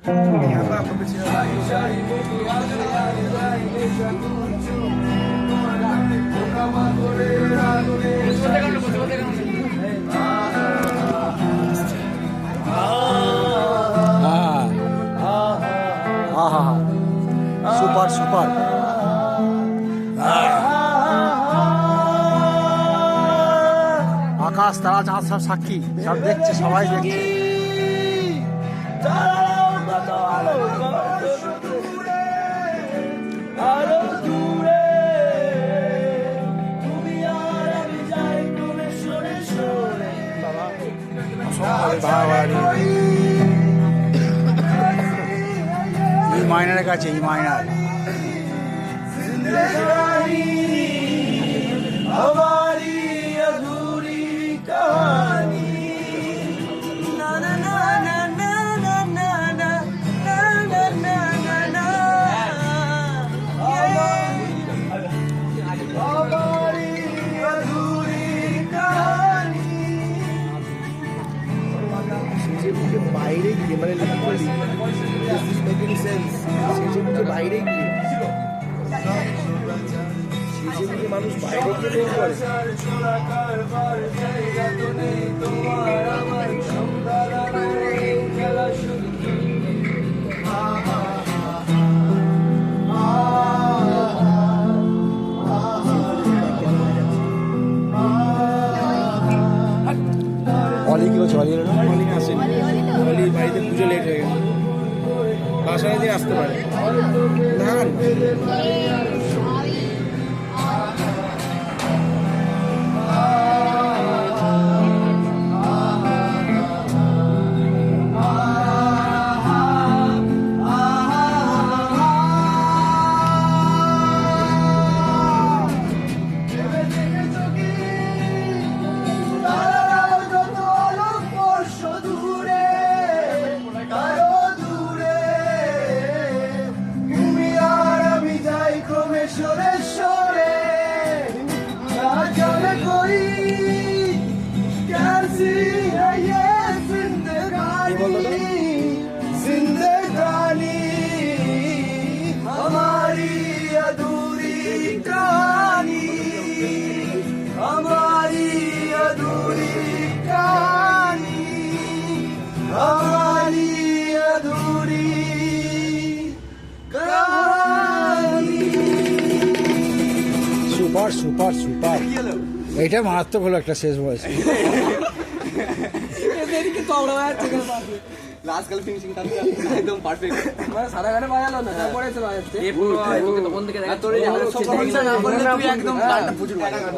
Super super. আকাশ তারা চাঁদ সব সাক্ষী, সব দেখছে, সবাই দেখছে। মাইনারের কাছে মাইনার हमारी अधूरी कहानी ना ना ना ना ना ना ना ना ना ना ना ना ना हमारी अधूरी कहानी मुझे বাইরে গিয়ে মানে literally this is making sense মুঝে বাইরে গিয়ে যে মানুষ বাইরে গিয়ে করে অলি কি হচ্ছে? অলি অলি আসেনি, অলি বাড়িতে পুজো লেট হয়ে গেছে, বাসায় দিয়ে আসতে পারে না। जिंदगानी हमारी अधूरी कहानी, हमारी अधूरी कहानी, हमारी अधूरी कहानी। Super super super. এইটা মারাত্মক হলো একটা শেষ বয়স। লাস্ট কাল ফিনিশিং টা একদম পারফেক্ট, মানে সারা গানে বাজালো না, তারপরে তো বাজাচ্ছে এই পুরো তখন থেকে দেখা তোর এই সমস্যা না বললে তুই একদম গানটা প্রচুর বাজানো।